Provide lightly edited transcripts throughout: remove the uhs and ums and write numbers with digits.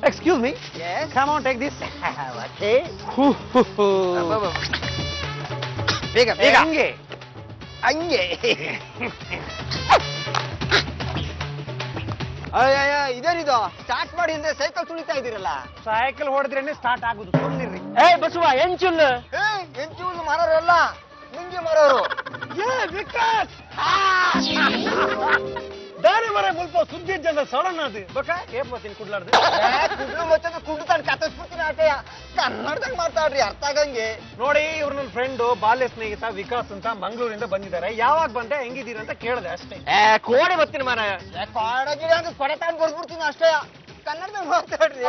Excuse me. Yes. Come on, take this. Okay. ಬೇಗ ಬೇಗ ಹಂಗೆ ಹಂಗೆ ಅಯ್ಯ ಇದೇನಿದು ಸ್ಟಾರ್ಟ್ ಮಾಡಿ ಅಂದ್ರೆ ಸೈಕಲ್ ತುಳಿತಾ ಇದೀರಲ್ಲ ಸೈಕಲ್ ಹೊಡೆದ್ರೇನೆ ಸ್ಟಾರ್ಟ್ ಆಗುದು ಸುಮ್ಮನಿರ್ರಿ. ಬಸವ ಎಂಚುಲ್ ಎಂಚೂರು ಮಾರೋರಲ್ಲ ನಿಂಗೆ ಮಾರೋರು ವಿಕಾಸ್ ದಾರಿ ಮರ ಮುಲ್ಪ ಸುದ್ದಿ ಜನ ಸಡನ್ ಅದು ಬಕ ಏಪ್ ಮತ್ತಿನ ಕುಡ್ಲಾರ್ದು ಕುಡ್ಲು ಮಚ್ಚದ ಕುಡ್ತಾನೆ ಕತ್ತರಿಸ್ಬಿಡ್ತೀನಿ ಆಟೆಯ ಕನ್ನಡದಾಗ ಮಾತಾಡ್ರಿ ಅರ್ಥ ಆಗಂಗೆ ನೋಡಿ ಇವ್ರ ನನ್ನ ಫ್ರೆಂಡ್ ಬಾಲ್ಯ ಸ್ನೇಹಿತ ವಿಕಾಸ್ ಅಂತ ಮಂಗಳೂರಿಂದ ಬಂದಿದ್ದಾರೆ. ಯಾವಾಗ ಬಂದೆ ಹೆಂಗಿದ್ದೀರಿ ಅಂತ ಕೇಳಿದೆ ಅಷ್ಟೇ. ಕೋಡಿ ಬರ್ತೀನಿ ಮಾರ ಕೊಡಗಿರಿ ಅಂದ್ರೆ ಕೊಡೆ ತಗೊಂಡು ಬರ್ಬಿಡ್ತೀನಿ ಅಷ್ಟೇ ಕನ್ನಡದಾಗ ಮಾತಾಡ್ರಿ.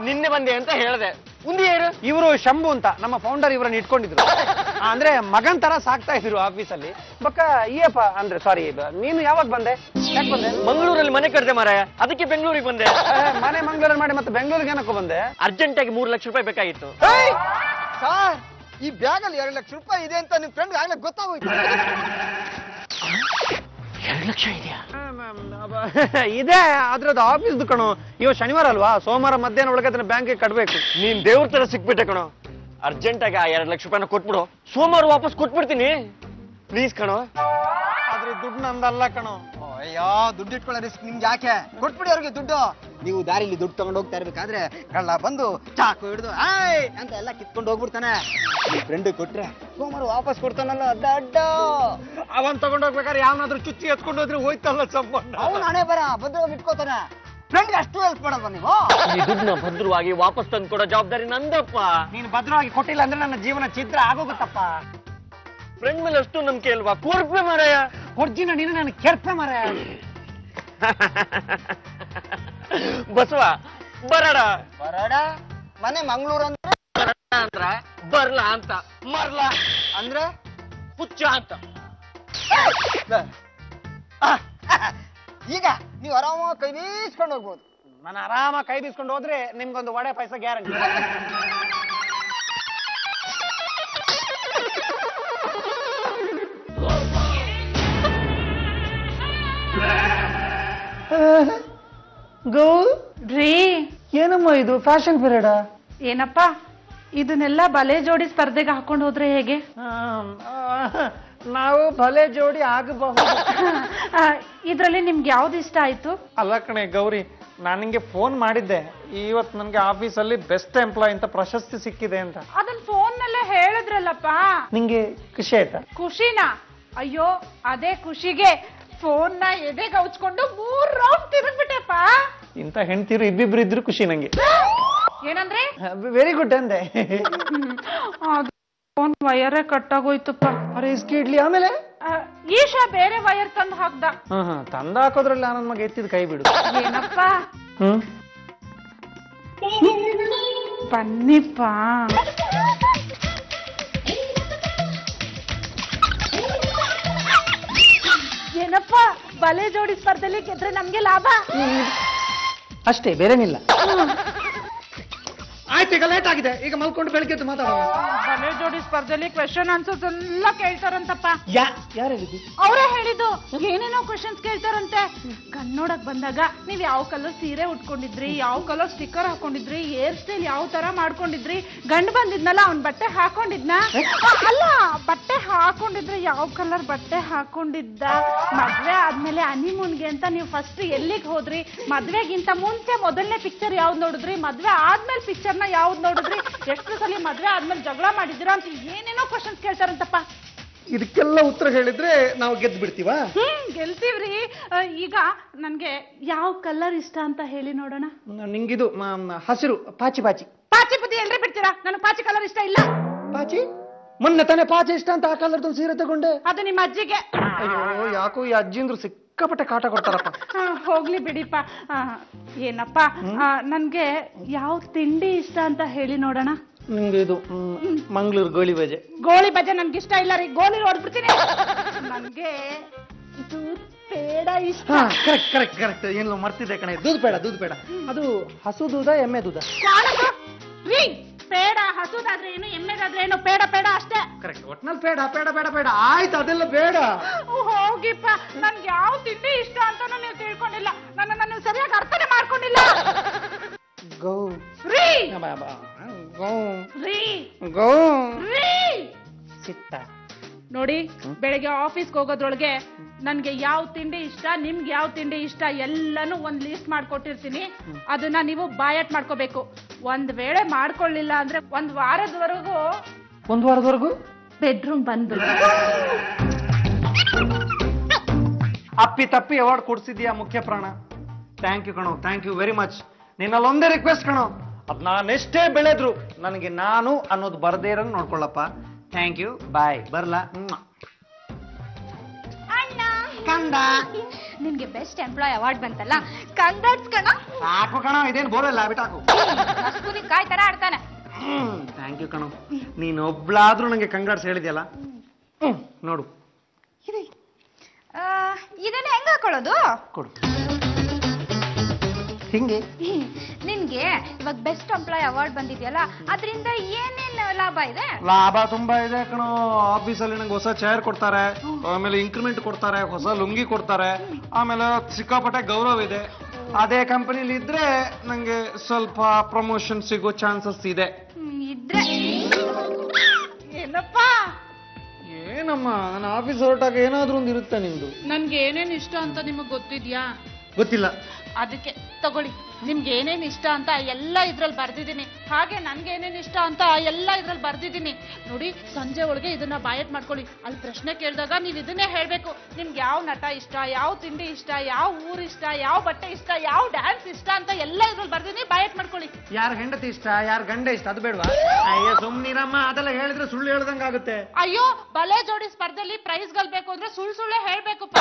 ನಿನ್ನೆ ಬಂದೆ ಅಂತ ಹೇಳ್ದೆ. ಮುಂದೆ ಏನು? ಇವರು ಶಂಭು ಅಂತ ನಮ್ಮ ಫೌಂಡರ್ ಇವರನ್ನ ಇಟ್ಕೊಂಡಿದ್ರು. ಅಂದ್ರೆ ಮಗನ್ ತರ ಸಾಕ್ತಾ ಇದ್ರು ಆಫೀಸಲ್ಲಿ. ಬಕ್ಕ ಈಯಪ್ಪ ಅಂದ್ರೆ ಸಾರಿ ನೀನು ಯಾವಾಗ ಬಂದೆ? ಯಾಕೆ ಬಂದೆ? ಮಂಗಳೂರಲ್ಲಿ ಮನೆ ಕಟ್ಟಿದೆ ಮಾರ, ಅದಕ್ಕೆ ಬೆಂಗಳೂರಿಗೆ ಬಂದೆ. ಮನೆ ಮಂಗಳೂರಲ್ಲಿ ಮಾಡಿ ಮತ್ತೆ ಬೆಂಗಳೂರಿಗೆ ಏನಕ್ಕೂ ಬಂದೆ? ಅರ್ಜೆಂಟ್ ಆಗಿ 3 ಲಕ್ಷ ರೂಪಾಯಿ ಬೇಕಾಗಿತ್ತು. ಸರ್ ಈ ಬ್ಯಾಗ್ ಅಲ್ಲಿ 2 ಲಕ್ಷ ರೂಪಾಯಿ ಇದೆ ಅಂತ ನಿಮ್ ಫ್ರೆಂಡ್ ಆಗ್ಲೇ ಗೊತ್ತಾಗೋಯ್ತು. 2 ಲಕ್ಷ ಇದೆಯಾ? ಇದೆ ಅದ್ರದ್ದು ಆಫೀಸ್ ಕಣೋ. ಇವ ಶನಿವಾರ ಅಲ್ವಾ, ಸೋಮವಾರ ಮಧ್ಯಾಹ್ನ ಒಳಗೆ ಅದನ್ನ ಬ್ಯಾಂಕ್ಗೆ ಕಟ್ಬೇಕು. ನೀನ್ ದೇವ್ರ ತರ ಸಿಕ್ಬಿಟ್ಟೆ ಕಣೋ. ಅರ್ಜೆಂಟ್ ಆಗಿ ಆ 2 ಲಕ್ಷ ರೂಪಾಯಿನ ಕೊಟ್ಬಿಡು, ಸೋಮವಾರ ವಾಪಸ್ ಕೊಟ್ಬಿಡ್ತೀನಿ ಪ್ಲೀಸ್ ಕಣೋ. ಆದ್ರೆ ದುಡ್ಡು ನಂದಲ್ಲ ಕಣೋ. ಅಯ್ಯೋ ದುಡ್ಡು ಇಟ್ಕೊಳ್ಳೋ ರಿಸ್ಕ್ ನಿಮ್ಗೆ ಯಾಕೆ? ಕೊಟ್ಬಿಡಿ ಅವ್ರಿಗೆ ದುಡ್ಡು. ನೀವು ದಾರಿಲಿ ದುಡ್ಡು ತಗೊಂಡು ಹೋಗ್ತಾ ಇರ್ಬೇಕಾದ್ರೆ ಕಳ್ಳ ಬಂದು ಚಾಕು ಹಿಡಿದು ಆಯ್ ಅಂತ ಎಲ್ಲ ಕಿತ್ಕೊಂಡು ಹೋಗ್ಬಿಡ್ತಾನೆ. ನಿಮ್ ಫ್ರೆಂಡ್ ಕೊಟ್ರೆ ಸೋಮವಾರ ವಾಪಸ್ ಕೊಡ್ತಾನಲ್ಲ ದಡ್ಡ. ಅವನ್ ತಗೊಂಡೋಗ್ಬೇಕಾದ್ರೆ ಯಾವನಾದ್ರೂ ಚುಚ್ಚಿ ಎತ್ಕೊಂಡು ಹೋದ್ರೆ ಹೋಯ್ತಲ್ಲ ಸಂಬಂಧ. ಅವ್ನು ಹಣೆ ಬರ ಭದ್ರವಾಗಿ ಇಟ್ಕೋತಾನೆ. ಫ್ರೆಂಡ್ಗೆ ಅಷ್ಟು ಹೆಲ್ಪ್ ಮಾಡೋದು ನೀವು? ಈ ದುಡ್ಡನ್ನ ಭದ್ರವಾಗಿ ವಾಪಸ್ ತಂದು ಕೊಡೋ ಜವಾಬ್ದಾರಿ ನಂದಪ್ಪ. ನೀನು ಭದ್ರವಾಗಿ ಕೊಟ್ಟಿಲ್ಲ ಅಂದ್ರೆ ನನ್ನ ಜೀವನ ಛಿದ್ರ ಆಗೋಗುತ್ತಪ್ಪ. ಫ್ರೆಂಡ್ ಮೇಲೆ ಅಷ್ಟು ನಂಬಿಕೆ ಅಲ್ವಾ? ಕೊಡ್ಪೆ ಮಾರಾಯ. ಒರ್ಜಿನ ನೀನು ನಾನು ಕೆರ್ಪೆ ಮಾರ. ಬಸವ ಬರಡ ಬರಡ ಮನೆ ಮಂಗಳೂರು ಅಂದ್ರೆ ಅಂದ್ರ ಬರ್ಲಾ ಅಂತ, ಮರ್ಲಾ ಅಂದ್ರೆ ಹುಚ್ಚ ಅಂತ. ಈಗ ನೀವು ಆರಾಮ ಕೈ ಬೀಸ್ಕೊಂಡು ಹೋಗ್ಬೋದು. ನಾನು ಆರಾಮ ಕೈ ಬೀಸ್ಕೊಂಡು ಹೋದ್ರೆ ನಿಮ್ಗೊಂದು ವಡೆ ಪಾಯಸ ಗ್ಯಾರಂಟಿ. ರೀ ಏನಮ್ಮ ಇದು ಫ್ಯಾಷನ್ ಪೀರಿಯಡ್? ಏನಪ್ಪ ಇದನ್ನೆಲ್ಲ ಬಲೆ ಜೋಡಿ ಸ್ಪರ್ಧೆಗೆ ಹಾಕೊಂಡು ಹೋದ್ರೆ ಹೇಗೆ? ನಾವು ಬಲೆ ಜೋಡಿ ಆಗಬಹುದು. ಇದ್ರಲ್ಲಿ ನಿಮ್ಗೆ ಯಾವ್ದು ಇಷ್ಟ ಆಯ್ತು? ಅಲ್ಲ ಕಣೆ ಗೌರಿ, ನಾನು ನಿಂಗೆ ಫೋನ್ ಮಾಡಿದ್ದೆ, ಇವತ್ತು ನನಗೆ ಆಫೀಸಲ್ಲಿ ಬೆಸ್ಟ್ ಎಂಪ್ಲಾಯ್ ಅಂತ ಪ್ರಶಸ್ತಿ ಸಿಕ್ಕಿದೆ ಅಂತ. ಅದನ್ನ ಫೋನ್ ನಲ್ಲೇ ಹೇಳಿದ್ರಲ್ಲಪ್ಪ. ನಿಂಗೆ ಖುಷಿ ಆಯ್ತಾ? ಖುಷಿನಾ? ಅಯ್ಯೋ ಅದೇ ಖುಷಿಗೆ ಫೋನ್ ನ ಎದೆಗೆ ಹಚ್ಕೊಂಡು 3 ರೌಂಡ್ ತಿರುಗ್ಬಿಟ್ಟೆಪ್ಪ. ಇಂತ ಹೆಣ್ತೀರು ಇಬ್ಬಿಬ್ರು ಇದ್ರು ಖುಷಿ ನಂಗೆ. ಏನಂದ್ರೆ? ವೆರಿ ಗುಡ್ ಅಂದೆ. ಫೋನ್ ವಯರೇ ಕಟ್ಟಾಗೋಯ್ತಪ್ಪ. ಅರೆ ಇಸ್ಕಿ ಇಡ್ಲಿ ಆಮೇಲೆ ಈಶಾ ಬೇರೆ ವಯರ್ ತಂದು ಹಾಕ್ದ. ತಂದ ಹಾಕೋದ್ರಲ್ಲಿ ನನ್ನ ಮಗ ಎತ್ತಿದ ಕೈ ಬಿಡು. ಏನಪ್ಪ? ಬನ್ನಿಪ್ಪ. ಏನಪ್ಪ ಬಲೆ ಜೋಡಿ ಸ್ಪರ್ಧೆಲಿ ಗೆದ್ರೆ ನಮ್ಗೆ ಲಾಭ ಅಷ್ಟೇ, ಬೇರೇನಿಲ್ಲ. ಆಯ್ತು, ಈಗ ಲೇಟ್ ಆಗಿದೆ, ಈಗ ಮಲ್ಕೊಂಡು ಬೆಳಿಗ್ಗೆ ಮಾತಾಡೋಣ. ಬಲೆ ಜೋಡಿ ಸ್ಪರ್ಧೆಲಿ ಕ್ವೆಶನ್ ಆನ್ಸರ್ಸ್ ಎಲ್ಲ ಕೇಳ್ತಾರಂತಪ್ಪ. ಯಾರು ಹೇಳಿದ್ದು? ಅವರೇ ಹೇಳಿದ್ದು. ಏನೇನೋ ಕ್ವೆಶನ್ಸ್ ಕೇಳ್ತಾರಂತೆ. ಕನ್ನಡಕ್ ಬಂದಾಗ ನೀವ್ ಯಾವ ಕಲರ್ ಸೀರೆ ಉಟ್ಕೊಂಡಿದ್ರಿ, ಯಾವ ಕಲರ್ ಸ್ಟಿಕ್ಕರ್ ಹಾಕೊಂಡಿದ್ರಿ, ಹೇರ್ ಸ್ಟೈಲ್ ಯಾವ ತರ ಮಾಡ್ಕೊಂಡಿದ್ರಿ, ಗಂಡು ಬಂದಿದ್ನಲ್ಲ ಅವ್ನ್ ಬಟ್ಟೆ ಹಾಕೊಂಡಿದ್ನ, ಅಲ್ಲ ಬಟ್ಟೆ ಹಾಕೊಂಡಿದ್ರೆ ಯಾವ ಕಲರ್ ಬಟ್ಟೆ ಹಾಕೊಂಡಿದ್ದ, ಮದ್ವೆ ಆದ್ಮೇಲೆ ಹನಿಮೂನ್ಗೆ ಅಂತ ನೀವು ಫಸ್ಟ್ ಎಲ್ಲಿಗೆ ಹೋದ್ರಿ, ಮದ್ವೆಗಿಂತ ಮುಂಚೆ ಮೊದಲನೇ ಪಿಕ್ಚರ್ ಯಾವ್ದು ನೋಡಿದ್ರಿ, ಮದ್ವೆ ಆದ್ಮೇಲೆ ಪಿಕ್ಚರ್ ನ ಯಾವ್ದು ನೋಡಿದ್ರಿ, ಎಷ್ಟು ಸಲ ಮದ್ವೆ ಆದ್ಮೇಲೆ ಜಗಳ ಮಾಡಿದಿರಾ ಅಂತ ಏನೇನೋ ಕ್ವಶನ್ಸ್ ಕೇಳ್ತಾರಂತಪ್ಪ. ಇದಕ್ಕೆಲ್ಲ ಉತ್ತರ ಹೇಳಿದ್ರೆ ನಾವು ಗೆದ್ದು ಬಿಡ್ತೀವಾ? ಗೆಲ್ತೀವ್ರಿ. ಈಗ ನನ್ಗೆ ಯಾವ ಕಲರ್ ಇಷ್ಟ ಅಂತ ಹೇಳಿ ನೋಡೋಣ. ನಿಂಗಿದು ಹಸಿರು ಪಾಚಿ ಪಾಚಿ. ಪಾಚಿ ಬುದ್ಧಿ ಎಲ್ರಿ ಬಿಡ್ತೀರಾ? ನನಗೆ ಪಾಚಿ ಕಲರ್ ಇಷ್ಟ ಇಲ್ಲ. ಪಾಚಿ? ಮೊನ್ನೆ ತಾನೇ ಪಾಚಿ ಇಷ್ಟ ಅಂತ ಆ ಕಲರ್ದು ಸೀರೆ ತಗೊಂಡೆ. ಅದು ನಿಮ್ಮ ಅಜ್ಜಿಗೆ. ಅಯ್ಯೋ ಯಾಕೋ ಈ ಅಜ್ಜಿಂದ್ರು ಸಿಕ್ಕಾಪಟ್ಟೆ ಕಾಟ ಕೊಡ್ತಾರಪ್ಪ. ಹೋಗ್ಲಿ ಬಿಡಿಪ್ಪ. ಏನಪ್ಪ ನನ್ಗೆ ಯಾವ ತಿಂಡಿ ಇಷ್ಟ ಅಂತ ಹೇಳಿ ನೋಡೋಣ. ನಿಮ್ಗೆ ಇದು ಮಂಗಳೂರು ಗೋಳಿ ಬಜೆ. ಗೋಳಿ ಬಜೆ ನನ್ಗೆ ಇಷ್ಟ ಇಲ್ಲ ರೀ, ಗೋಲಿ ಹೊಡ್ಬಿಡ್ತೀನಿ. ನನ್ಗೆ ದೂದ್ ಪೇಡ ಇಷ್ಟ. ಕರೆಕ್ಟ್ ಕರೆಕ್ಟ್ ಕರೆಕ್ಟ್, ಏನು ಮರ್ತಿದ್ದೆ ಕಣೆ. ದೂದ್ ಬೇಡ. ಅದು ಹಸು ದೂದ ಎಮ್ಮೆ ದೂದ? ರೀ ಪೇಡ ಹಸುದಾದ್ರೆ ಏನು, ಎಮ್ಮೆದಾದ್ರೆ ಏನು, ಪೇಡ ಅಷ್ಟೇ. ಕರೆಕ್ಟ್, ಒಟ್ನಲ್ಲಿ ಪೇಡ. ಆಯ್ತು, ಅದೆಲ್ಲ ಬೇಡ. ಹೋಗಿಪ್ಪ. ನನ್ಗೆ ಯಾವ ತಿಂಡಿ ಇಷ್ಟ ಅಂತ ನೀವು ತಿಳ್ಕೊಂಡಿಲ್ಲ. ನನ್ನ ಸರಿಯಾಗಿ ಅರ್ಥನೇ ಮಾಡ್ಕೊಂಡಿಲ್ಲ. ಗೋ ರೀ ಗೋ ರೀ ಗೋ ರೀ ಚಿತ್ತ. ನೋಡಿ, ಬೆಳಗ್ಗೆ ಆಫೀಸ್ಗೆ ಹೋಗೋದ್ರೊಳಗೆ ನನ್ಗೆ ಯಾವ ತಿಂಡಿ ಇಷ್ಟ, ನಿಮ್ಗೆ ಯಾವ ತಿಂಡಿ ಇಷ್ಟ ಎಲ್ಲಾನು ಒಂದ್ ಲಿಸ್ಟ್ ಮಾಡ್ಕೊಟ್ಟಿರ್ತೀನಿ. ಅದನ್ನ ನೀವು ಬಾಯಟ್ ಮಾಡ್ಕೋಬೇಕು. ಒಂದ್ ವೇಳೆ ಮಾಡ್ಕೊಳ್ಳಿಲ್ಲ ಅಂದ್ರೆ ಒಂದ್ ವಾರದವರೆಗೂ ಬೆಡ್ರೂಮ್ ಬಂದು ಅಪ್ಪಿ ತಪ್ಪಿ ಅವಾರ್ಡ್ ಕೊಡ್ಸಿದ್ಯಾ ಮುಖ್ಯ ಪ್ರಾಣ. ಥ್ಯಾಂಕ್ ಯು ಕಣೋ, ಥ್ಯಾಂಕ್ ಯು ವೆರಿ ಮಚ್. ನಿನ್ನಲ್ಲೊಂದೇ ರಿಕ್ವೆಸ್ಟ್ ಕಣೋ, ಅದ್ ನಾನೆಷ್ಟೇ ಬೆಳೆದ್ರು ನನಗೆ ನಾನು ಅನ್ನೋದು ಬರದೇ ಇರೋಂಗ್ ನೋಡ್ಕೊಳ್ಳಪ್ಪ. ಥ್ಯಾಂಕ್ ಯು, ಬಾಯ್, ಬರ್ಲಾ. ಅಣ್ಣ ಕಂದ ನಿನ್ಗೆ ಬೆಸ್ಟ್ ಎಂಪ್ಲಾಯ್ ಅವಾರ್ಡ್ ಬಂತಲ್ಲ, ಕಂಗ್ರಾಟ್ಸ್ ಕಣ. ಸಾಕು ಕಣ, ಇದೇನು ಬೋರಲ್ಲ, ಬಿಟ್ಟಾಕು. ಕಸ್ತೂರಿ ಕಾಯ್ ತರ ಆಡ್ತಾನೆ. ಥ್ಯಾಂಕ್ ಯು ಕಣೋ, ನೀನು ಒಬ್ಳಾದ್ರೂ ನಂಗೆ ಕಂಗ್ರಾಟ್ಸ್ ಹೇಳಿದ್ಯಲ್ಲ. ನೋಡು ಇದನ್ನ ಹೆಂಗ್ ಹಾಕೊಳ್ಳೋದು? ಕೊಡು. ಹಿಂಗೆ ನಿನ್ಗೆ ಇವಾಗ ಬೆಸ್ಟ್ ಎಂಪ್ಲಾಯ್ ಅವಾರ್ಡ್ ಬಂದಿದ್ಯಲ್ಲ, ಅದರಿಂದ ಏನೇನ್ ಲಾಭ ಇದೆ? ಲಾಭ ತುಂಬಾ ಇದೆ ಕಣೋ. ಆಫೀಸಲ್ಲಿ ನಂಗೆ ಹೊಸ ಚೇರ್ ಕೊಡ್ತಾರೆ, ಆಮೇಲೆ ಇನ್ಕ್ರಿಮೆಂಟ್ ಕೊಡ್ತಾರೆ, ಹೊಸ ಲುಂಗಿ ಕೊಡ್ತಾರೆ, ಆಮೇಲೆ ಸಿಕ್ಕಾಪಟ್ಟೆ ಗೌರವ ಇದೆ. ಅದೇ ಕಂಪನಿಲಿ ಇದ್ರೆ ನಂಗೆ ಸ್ವಲ್ಪ ಪ್ರಮೋಷನ್ ಸಿಗೋ ಚಾನ್ಸಸ್ ಇದೆ. ಇದ್ರೆ ಏನಪ್ಪ? ಏನಮ್ಮ, ನನ್ನ ಆಫೀಸ್ ಹೊರಟಾಗ ಏನಾದ್ರೂ ಒಂದು ಇರುತ್ತೆ ನಿಮ್ದು. ನನ್ಗೆ ಏನೇನ್ ಇಷ್ಟ ಅಂತ ನಿಮಗ್ ಗೊತ್ತಿದ್ಯಾ? ಗೊತ್ತಿಲ್ಲ. ಅದಕ್ಕೆ ತಗೊಳ್ಳಿ, ನಿಮ್ಗೆ ಏನೇನ್ ಇಷ್ಟ ಅಂತ ಎಲ್ಲ ಇದ್ರಲ್ಲಿ ಬರ್ದಿದ್ದೀನಿ. ಹಾಗೆ ನನ್ಗೆ ಏನೇನ್ ಇಷ್ಟ ಅಂತ ಎಲ್ಲ ಇದ್ರಲ್ಲಿ ಬರ್ದಿದ್ದೀನಿ. ನೋಡಿ, ಸಂಜೆ ಒಳಗೆ ಇದನ್ನ ಬಾಯಟ್ ಮಾಡ್ಕೊಳ್ಳಿ. ಅಲ್ಲಿ ಪ್ರಶ್ನೆ ಕೇಳಿದಾಗ ನೀವ್ ಇದನ್ನೇ ಹೇಳ್ಬೇಕು. ನಿಮ್ಗೆ ಯಾವ ನಟ ಇಷ್ಟ, ಯಾವ ತಿಂಡಿ ಇಷ್ಟ, ಯಾವ ಊರ್ ಇಷ್ಟ, ಯಾವ ಬಟ್ಟೆ ಇಷ್ಟ, ಯಾವ ಡ್ಯಾನ್ಸ್ ಇಷ್ಟ ಅಂತ ಎಲ್ಲ ಇದ್ರಲ್ಲಿ ಬರ್ದಿದ್ದೀನಿ. ಬಾಯಟ್ ಮಾಡ್ಕೊಳ್ಳಿ. ಯಾರ ಹೆಂಡತಿ ಇಷ್ಟ, ಯಾರ ಗಂಡ ಇಷ್ಟ ಅದು ಬೇಡವಾ? ಅಯ್ಯೋ ಸುಮ್ನಿರಮ್ಮ, ಅದೆಲ್ಲ ಹೇಳಿದ್ರೆ ಸುಳ್ಳು ಹೇಳ್ದಂಗಾಗುತ್ತೆ. ಅಯ್ಯೋ, ಬಲೆ ಜೋಡಿ ಸ್ಪರ್ಧೆಯಲ್ಲಿ ಪ್ರೈಸ್ ಗೆಲ್ಬೇಕು ಅಂದ್ರೆ ಸುಳ್ಳೆ ಹೇಳ್ಬೇಕಪ್ಪ.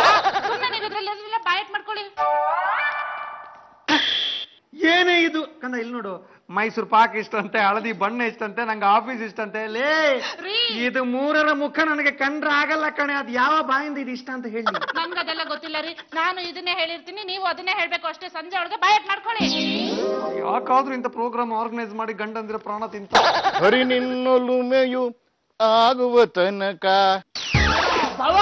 ಸುಮ್ಮನೆ ನೀವು ಇದ್ರಲ್ಲಿ ಬಾಯಟ್ ಮಾಡ್ಕೊಳ್ಳಿ. ಏನೇ ಇದು ಕಂದ, ಇಲ್ಲಿ ನೋಡು, ಮೈಸೂರು ಪಾಕ್ ಇಷ್ಟಂತೆ, ಹಳದಿ ಬಣ್ಣ ಇಷ್ಟಂತೆ, ನಂಗೆ ಆಫೀಸ್ ಇಷ್ಟಂತೆ. ಲೇ, ಇದು ಮೂರರ ಮುಖ ನನಗೆ ಕಂಡ್ರೆ ಆಗಲ್ಲ ಕಣೆ. ಅದ್ ಯಾವ ಬಾಯಿಂದ ಇದು ಇಷ್ಟ ಅಂತ ಹೇಳಿ. ನನ್ಗೆ ಅದೆಲ್ಲ ಗೊತ್ತಿಲ್ಲ ರೀ. ನಾನು ಇದನ್ನೇ ಹೇಳಿರ್ತೀನಿ, ನೀವು ಅದನ್ನೇ ಹೇಳ್ಬೇಕು ಅಷ್ಟೇ. ಸಂಜೆ ಒಳಗೆ ಬಾಯಟ್ ಮಾಡ್ಕೊಳ್ಳಿ. ಯಾಕಾದ್ರೂ ಇಂಥ ಪ್ರೋಗ್ರಾಮ್ ಆರ್ಗನೈಸ್ ಮಾಡಿ ಗಂಡಂದಿರ ಪ್ರಾಣ ತಿಂತ. ಹರಿ ನಿನ್ನೊಲುಮೆಯು ಆಗುವ ತನಕ. ಬಾವ,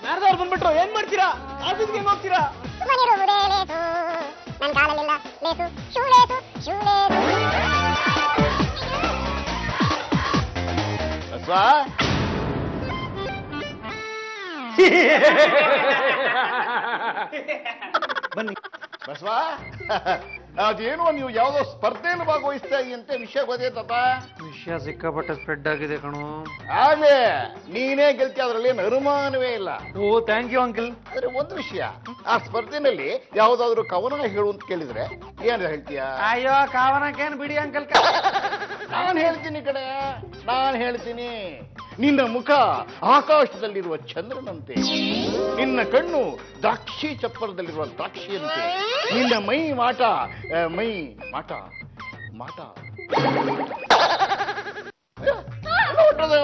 ಯಾರ್ದವ್ರು ಬಂದ್ಬಿಟ್ರು, ಏನ್ ಮಾಡ್ತೀರಾ? ಆಫೀಸ್ಗೆ ಹೆಂಗ್ ಹೋಗ್ತೀರಾ? ನನ್ ಕಾಲಲ್ಲಿಲ್ಲ ಲೇಸು, ಶೂ ಲೇಸು, ಶೂ ಲೇಸು. ಬನ್ನಿ ಬಸವ, ಅದೇನೋ ನೀವು ಯಾವ್ದೋ ಸ್ಪರ್ಧೆಯಲ್ಲಿ ಭಾಗವಹಿಸ್ತಾ ಇದೆಯಂತೆ, ವಿಷಯ ಗೊತ್ತೈತಪ್ಪ? ವಿಷಯ ಸಿಕ್ಕಾಪಟ್ಟೆ ಸ್ಪ್ರೆಡ್ ಆಗಿದೆ ಕಣೋ. ಆಗ್ಲೇ ನೀನೇ ಗೆಲ್ತಿ, ಅದ್ರಲ್ಲಿ ಏನು ಅನುಮಾನವೇ ಇಲ್ಲ. ಓ, ಥ್ಯಾಂಕ್ ಯು ಅಂಕಲ್. ಆದ್ರೆ ಒಂದು ವಿಷಯ, ಆ ಸ್ಪರ್ಧೆನಲ್ಲಿ ಯಾವ್ದಾದ್ರು ಕವನ ಹೇಳು ಅಂತ ಕೇಳಿದ್ರೆ ಏನ್ ಹೇಳ್ತೀಯ? ಅಯ್ಯೋ, ಕಾವನಕ್ಕೇನು ಬಿಡಿ ಅಂಕಲ್. ನಾನ್ ಹೇಳ್ತೀನಿ ಕಡೆ, ನಾನ್ ಹೇಳ್ತೀನಿ. ನಿನ್ನ ಮುಖ ಆಕಾಶದಲ್ಲಿರುವ ಚಂದ್ರನಂತೆ, ನಿನ್ನ ಕಣ್ಣು ದ್ರಾಕ್ಷಿ ಚಪ್ಪರದಲ್ಲಿರುವ ದ್ರಾಕ್ಷಿಯಂತೆ, ನಿನ್ನ ಮೈ ಮಾಟ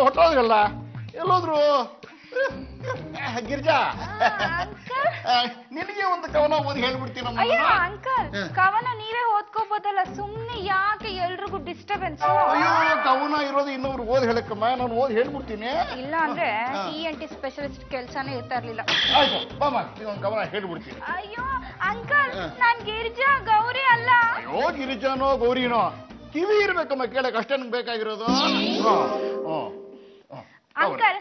ಹೊಟ್ಟೋದಲ್ಲ ಎಲ್ಲೋದ್ರು? ಗಿರ್ಜಾ, ನಿನಗೆ ಒಂದು ಕವನ ಓದಿ ಹೇಳ್ಬಿಡ್ತೀನಮ್ಮ. ಅಯ್ಯೋ ಅಂಕಲ್, ಕವನ ನೀವೇ ಓದ್ಕೋಬೋದಲ್ಲ, ಸುಮ್ನೆ ಯಾಕೆ ಎಲ್ರಿಗೂ ಡಿಸ್ಟರ್ಬೆನ್ಸ್? ಅಯ್ಯೋ, ಕವನ ಇರೋದು ಇನ್ನೊಬ್ರು ಓದಿ ಹೇಳಕ್ಕಮ್ಮ, ನಾನು ಓದಿ ಹೇಳ್ಬಿಡ್ತೀನಿ. ಇಲ್ಲ ಅಂದ್ರೆ ENT ಸ್ಪೆಷಲಿಸ್ಟ್ ಕೆಲ್ಸಾನೇ ಇರ್ತಾ ಇರ್ಲಿಲ್ಲ. ಆಯ್ತು ಬಾಮ, ಒಂದು ಕವನ ಹೇಳ್ಬಿಡ್ತೀನಿ. ಅಯ್ಯೋ ಅಂಕಲ್, ನಾನ್ ಗಿರಿಜಾ, ಗೌರಿ ಅಲ್ಲ. ಅಯ್ಯೋ, ಗಿರಿಜಾನೋ ಗೌರಿನೋ, ಕಿವಿ ಇರ್ಬೇಕಮ್ಮ ಕೇಳಕ್, ಅಷ್ಟೇ ನಂಗೆ ಬೇಕಾಗಿರೋದು. ಅಂಕಲ್,